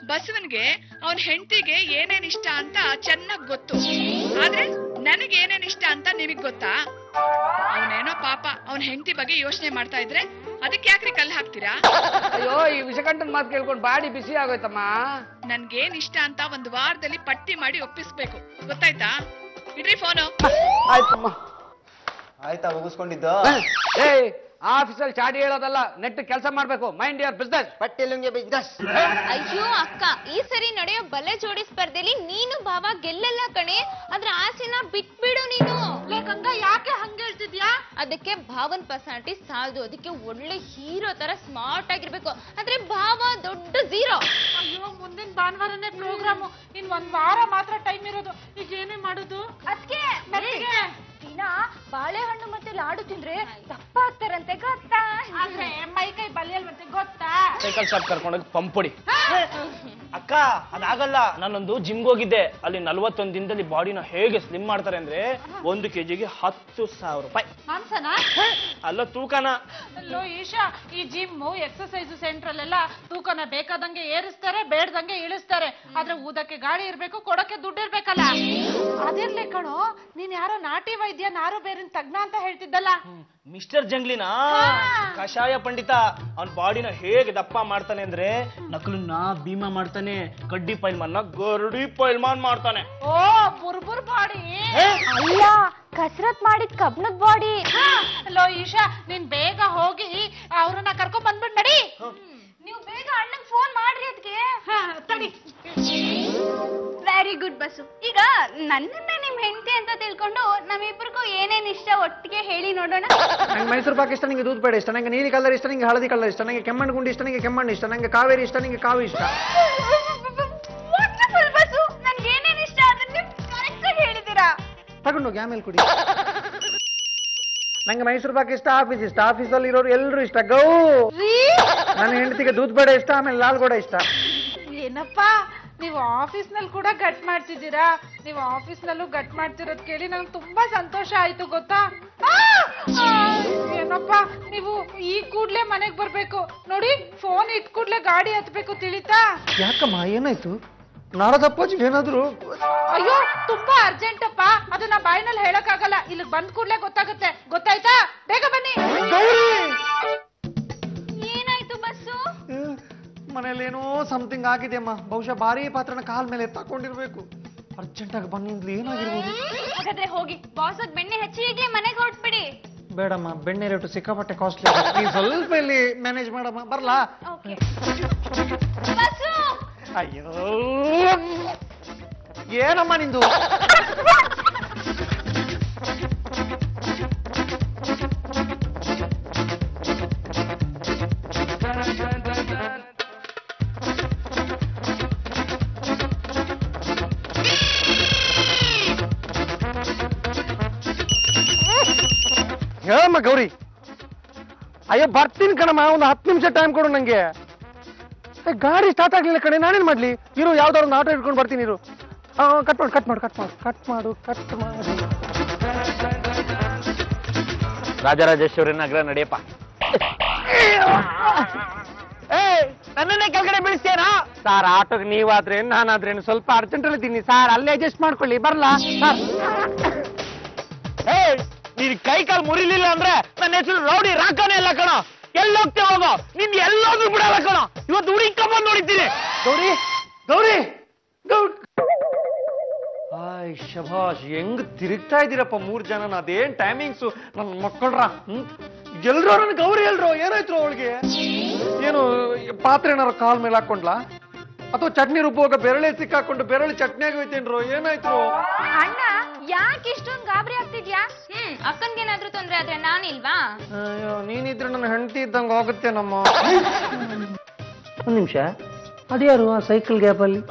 ಬಸವನ್ಗೆ ಅವನ್ ಹೆಂಡತಿಗೆ ಏನೇನ್ ಇಷ್ಟ ಅಂತ ಚೆನ್ನಾಗ್ ಗೊತ್ತು, ಆದ್ರೆ ನನಗೆ ಏನೇನ್ ಇಷ್ಟ ಅಂತ ನಿಮಗ್ ಗೊತ್ತಾ? ಅವನೇನೋ ಪಾಪ ಅವನ್ ಹೆಂಡತಿ ಬಗ್ಗೆ ಯೋಚನೆ ಮಾಡ್ತಾ ಇದ್ರೆ ಅದಕ್ಕೆ ಯಾಕ್ರಿ ಕಲ್ಲು ಹಾಕ್ತೀರಾ? ಅಯ್ಯೋ, ಈ ವಿಷಕಂಠನ್ ಮಾತು ಕೇಳ್ಕೊಂಡು ಬಾಡಿ ಬಿಸಿ ಆಗೋಯ್ತಮ್ಮ. ನನ್ಗೇನ್ ಇಷ್ಟ ಅಂತ 1 ವಾರದಲ್ಲಿ ಪಟ್ಟಿ ಮಾಡಿ ಒಪ್ಪಿಸ್ಬೇಕು, ಗೊತ್ತಾಯ್ತಾ? ಇಡ್ರಿ ಫೋನು. ಆಯ್ತಮ್ಮ. ಆಯ್ತಾ ಮುಗಿಸ್ಕೊಂಡಿದ್ದು? ಆಫೀಸಲ್ಲಿ ಚಾಡಿ ಹೇಳೋದಲ್ಲ, ನೆಟ್ ಕೆಲಸ ಮಾಡ್ಬೇಕು. Mind your business. ಪಟ್ಟಿಲುಂಗೆ ಬಿಸ್ನೆಸ್. ಅಯ್ಯೋ ಅಕ್ಕ, ಈ ಸರಿ ನಡೆಯೋ ಬಲ್ಲೆ ಜೋಡಿ ಸ್ಪರ್ಧೆಲಿ ನೀನು ಭಾವ ಗೆಲ್ಲಲ್ಲ ಕಣೆ. ಅದ್ರ ಆಸೆನ ಬಿಟ್ಬಿಡು ನೀನು. ಗಂಗಾ, ಯಾಕೆ ಹಂಗ ಹೇಳ್ತಿದ್ಯಾ? ಅದಕ್ಕೆ ಭಾವನ್ ಪರ್ಸನಾಲಿಟಿ ಸಾಲದು, ಅದಕ್ಕೆ ಒಳ್ಳೆ ಹೀರೋ ತರ ಸ್ಮಾರ್ಟ್ ಆಗಿರ್ಬೇಕು. ಆದ್ರೆ ಭಾವ ದೊಡ್ಡ ಝೀರೋ. ಅಯ್ಯೋ, ಮುಂದಿನ ಭಾನುವಾರನೇ ಪ್ರೋಗ್ರಾಮು, ಇನ್ 1 ವಾರ ಮಾತ್ರ ಟೈಮ್ ಇರೋದು. ಈಗ ಏನೇ ಮಾಡುದು? ಅದಕ್ಕೆ ದಿನ ಬಾಳೆಹಣ್ಣು ಮತ್ತೆ ಲಾಡು ತಿಂದ್ರೆ ದಪ್ಪ ಆಗ್ತಾರಂತೆ, ಗೊತ್ತಾ? ಆದ್ರೆ ಮೈ ಕೈ ಬಲಿಯಲ್ ಮತ್ತೆ ಗೊತ್ತಾ? ಸೈಕಲ್ ಶಾಪ್ ಕರ್ಕೊಂಡೋಗಿ ಪಂಪುಡಿ. ಅಕ್ಕ ಅದಾಗಲ್ಲ. ನಾನೊಂದು ಜಿಮ್ಗೆ ಹೋಗಿದ್ದೆ, ಅಲ್ಲಿ 41 ದಿನದಲ್ಲಿ ಬಾಡಿನ ಹೇಗೆ ಸ್ಲಿಮ್ ಮಾಡ್ತಾರೆ ಅಂದ್ರೆ 1 kgಗೆ 10,000 ರೂಪಾಯಿ. ಮಾಂಸನ? ಅಲ್ಲ, ತೂಕನ. ಅಲ್ಲೋ ಈಶಾ, ಈ ಜಿಮ್ ಎಕ್ಸರ್ಸೈಸ್ ಸೆಂಟ್ರಲ್ ಎಲ್ಲ ತೂಕನ ಬೇಕಾದಂಗೆ ಏರಿಸ್ತಾರೆ, ಬೇಡ್ದಂಗೆ ಇಳಿಸ್ತಾರೆ. ಆದ್ರೆ ಊದಕ್ಕೆ ಗಾಳಿ ಇರ್ಬೇಕು, ಕೊಡಕ್ಕೆ ದುಡ್ಡು ಇರ್ಬೇಕಲ್ಲ. ಅದಿರ್ಲಿ ಕಣೋ, ನೀನ್ ಯಾರೋ ನಾಟಿ ವೈದ್ಯ ನಾರು ಬೇರಿನ ತಜ್ಞ ಅಂತ ಹೇಳ್ತಿದ್ದಲ್ಲ. ಮಿಸ್ಟರ್ ಜಂಗ್ಲಿನ ಕಷಾಯ ಪಂಡಿತ. ಅವನ್ ಬಾಡಿನ ಹೇಗೆ ದಪ್ಪ ಮಾಡ್ತಾನೆ ಅಂದ್ರೆ ನಕಲನ್ನ ಭೀಮಾ ಮಾಡ್ತಾನೆ, ಕಡ್ಡಿ ಪೈಲ್ಮಾನ್ ಗರುಡಿ ಪೈಲ್ಮಾನ್ ಮಾಡ್ತಾನೆ. ಓ, ಬುರ್ಬುರ್ ಬಾಡಿ ಅಲ್ಲ, ಕಸರತ್ ಮಾಡಿದ ಕಬ್ಣದ ಬಾಡಿ. ಅಲ್ಲೋ ಈಶಾ, ನೀನ್ ಬೇಗ ಹೋಗಿ ಅವ್ರನ್ನ ಕರ್ಕೊಂಡ್ ಬಂದ್ಬಿಡ್ ನಡಿ. ನೀವು ಬೇಗ ಅಣ್ಣಂಗ್ ಫೋನ್ ಮಾಡ್ರಿ. ಅದಕ್ಕೆ ತಡಿ. Very good bus. ಈಗ ನನ್ನನ್ನ ನಿಮ್ ಹೆಂಡತಿ ಅಂತ ತಿಳ್ಕೊಂಡು ನಮ್ಮಿಬ್ರಿಗೂ ಏನೇನ್ ಇಷ್ಟ ಒಟ್ಟಿಗೆ ಹೇಳಿ ನೋಡೋಣ. ನಂಗೆ ಮೈಸೂರು ಪಾಕ್ ಇಷ್ಟ, ನಿಂಗೆ ದೂದ್ ಬೇಡ ಇಷ್ಟ, ನಂಗೆ ನೀಲಿ ಕಲರ್ ಇಷ್ಟ, ನಿಂಗೆ ಹಳದಿ ಕಲರ್ ಇಷ್ಟ, ನಂಗೆ ಕೆಮ್ಮಣ್ಣು ಗುಂಡಿ ಇಷ್ಟ, ನಿಂಗೆ ಕೆಮ್ಮಣ್ಣು ಇಷ್ಟ, ನಂಗೆ ಕಾವೇರಿ ಇಷ್ಟ, ನಿಂಗೆ ಕಾವಿ ಇಷ್ಟ. ವಂಡರ್ಫುಲ್ ಬಸ್ಸು, ನನ್ಗೆ ಏನೇನ್ ಇಷ್ಟ ಅದನ್ನ ನೀವು ಕರೆಕ್ಟ್ ಆಗಿ ಹೇಳಿದೀರಾ. ತಗೊಂಡೋಗಿ ಆಮೇಲೆ ಕುಡಿ. ನಂಗೆ ಮೈಸೂರು ಪಾಕ್ ಇಷ್ಟ, ಆಫೀಸ್ ಇಷ್ಟ, ಆಫೀಸಲ್ಲಿ ಇರೋರು ಎಲ್ಲರೂ ಇಷ್ಟ. ಗೌ ನನ್ನ ಹೆಂಡತಿಗೆ ದೂದ್ ಬೇಡ ಇಷ್ಟ, ಆಮೇಲೆ ಲಾಲ್ ಕೂಡ ಇಷ್ಟ. ಏನಪ್ಪಾ, ನೀವು ಆಫೀಸ್ನಲ್ಲಿ ಕೂಡ ಗಟ್ ಮಾಡ್ತಿದ್ದೀರಾ? ನೀವು ಆಫೀಸ್ನಲ್ಲೂ ಗಟ್ ಮಾಡ್ತಿರೋದ್ ಕೇಳಿ ನಂಗೆ ತುಂಬಾ ಸಂತೋಷ ಆಯ್ತು, ಗೊತ್ತಾ? ಏನಪ್ಪಾ, ನೀವು ಈ ಕೂಡ್ಲೆ ಮನೆಗ್ ಬರ್ಬೇಕು ನೋಡಿ. ಫೋನ್ ಇದ್ ಕೂಡ್ಲೆ ಗಾಡಿ ಹತ್ಬೇಕು, ತಿಳಿತಾ? ಯಾಕಮ್ಮ, ಏನಾಯ್ತು? ನಾಡದಪ್ಪಾಜಿಗೆ ಏನಾದ್ರು? ಅಯ್ಯೋ, ತುಂಬಾ ಅರ್ಜೆಂಟ್ ಅಪ್ಪ, ಅದನ್ನ ಬಾಯಿನಲ್ಲಿ ಹೇಳಕ್ ಆಗಲ್ಲ. ಇಲ್ಲಿ ಬಂದ್ ಕೂಡ್ಲೆ ಗೊತ್ತಾಗುತ್ತೆ, ಗೊತ್ತಾಯ್ತಾ? ಬೇಗ ಬನ್ನಿ. ಏನಾಯ್ತು ಬಸ್ಸು? ಮನೇಲಿ ಏನೋ ಸಮಥಿಂಗ್ ಆಗಿದೆ ಅಮ್ಮ. ಬಹುಶಃ ಭಾರಿ ಪಾತ್ರನ ಕಾಲ್ ಮೇಲೆ ತಕೊಂಡಿರ್ಬೇಕು. ಅರ್ಜೆಂಟ್ ಆಗಿ ಬನ್ನಿಂದ್ಲಿ ಏನಾಗಿರ್ಬೋದು? ಹಾಗಾದ್ರೆ ಹೋಗಿ ಬಾಸ್ ಬೆಣ್ಣೆ ಹಚ್ಚಿ ಈಗಲೇ ಮನೆಗೆ ಹೊರಟ್ಬಿಡಿ. ಬೇಡಮ್ಮ, ಬೆಣ್ಣೆ ರೇಟು ಸಿಕ್ಕಾಪಟ್ಟೆ ಕಾಸ್ಟ್ಲಿ. ನೀನ್ ಸ್ವಲ್ಪ ಇಲ್ಲಿ ಮ್ಯಾನೇಜ್ ಮಾಡಮ್ಮ, ಬರ್ಲಾ? ಅಯ್ಯೋ, ಏನಮ್ಮ ನಿಂದು? ಹೇಳಮ್ಮ ಗೌರಿ. ಅಯ್ಯೋ ಬರ್ತೀನಿ ಕಣಮ್ಮ, ಒಂದು 10 ನಿಮಿಷ ಟೈಮ್ ಕೊಡು ನಂಗೆ. ಗಾಡಿ ಸ್ಟಾರ್ಟ್ ಆಗ್ಲಿಲ್ಲ ಕಣೆ, ನಾನೇನ್ ಮಾಡ್ಲಿ? ಇರು, ಯಾವ್ದಾದ್ರು ಒಂದು ಆಟೋ ಇಟ್ಕೊಂಡು ಬರ್ತೀನಿ ಇರು. ಕಟ್ ಮಾಡು. ರಾಜರಾಜೇಶ್ವರಿ ನಗರ ನಡೆಯಪ್ಪ. ನನ್ನನ್ನೇ ಕೆಳಗಡೆ ಬೀಳಿಸ್ತೇನಾ? ಸರ್ ಆಟೋಗೆ ನೀವಾದ್ರೇನು ನಾನಾದ್ರೇನು ಸ್ವಲ್ಪ ಅರ್ಜೆಂಟಲ್ಲಿ ಇದ್ದೀನಿ ಸರ್, ಅಲ್ಲೇ ಅಡ್ಜಸ್ಟ್ ಮಾಡ್ಕೊಳ್ಳಿ. ಬರ್ಲಾ ಸರ್? ನೀನ್ ಕೈ ಕಾಲು ಮುರಿಲಿಲ್ಲ ಅಂದ್ರೆ ನನ್ನ ಹೆಸರು ರೌಡಿ ರಾಕನೇ ಇಲ್ಲ ಕಣ. ಎಲ್ಲೋಗ್ತೇ ಹೋಗೋ, ನಿನ್ ಎಲ್ಲೋದ್ರು ಬಿಡಲ್ಲ ಕಣ. ಇವತ್ತು ಹುಡುಕೊಂಡ್ ನೋಡಿದ್ದೀನಿ. ಗೌರಿ ಆಯ್ ಶಭಾಷ್, ಹೆಂಗ್ ತಿರುಗ್ತಾ ಇದ್ದೀರಪ್ಪ 3 ಜನ. ಅದೇನ್ ಟೈಮಿಂಗ್ಸು ನನ್ನ ಮಕ್ಕಳ್ರ. ಎಲ್ರೋ ನನ್ ಗೌರಿ ಎಲ್ರೋ, ಏನಾಯ್ತು ಅವಳಿಗೆ? ಏನು ಪಾತ್ರೆ ಏನಾರು ಕಾಲ್ ಮೇಲೆ ಹಾಕೊಂಡ್ಲಾ, ಅಥವಾ ಚಟ್ನಿ ರುಬ್ಬುವಾಗ ಬೆರಳೆ ಸಿಕ್ಕಾಕೊಂಡು ಬೆರಳು ಚಟ್ನಿ ಆಗೋಯ್ತೇನ್ರೋ? ಏನಾಯ್ತು? ಅಣ್ಣ ಯಾಕೆ ಇಷ್ಟೊಂದು ಗಾಬರಿ ಆಗ್ತಿದ್ಯಾ? ಅಕ್ಕನ್ಗೇನಾದ್ರೂ ತೊಂದ್ರೆ ಆದ್ರೆ ನಾನಿಲ್ವಾ? ಅಯ್ಯೋ, ನೀನಿದ್ರೆ ನನ್ನ ಹೆಂಡತಿ ಇದ್ದಂಗ ಹೋಗುತ್ತೆ ನಮ್ಮ. ಒಂದ್ ನಿಮಿಷ, ಅದ್ಯಾರು ಆ ಸೈಕಲ್ ಗ್ಯಾಪ್ ಅಲ್ಲಿ?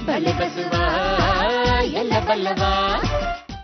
ಬಲೆ ಬಸವ ಎಲ್ಲ ಬಲ್ಲವ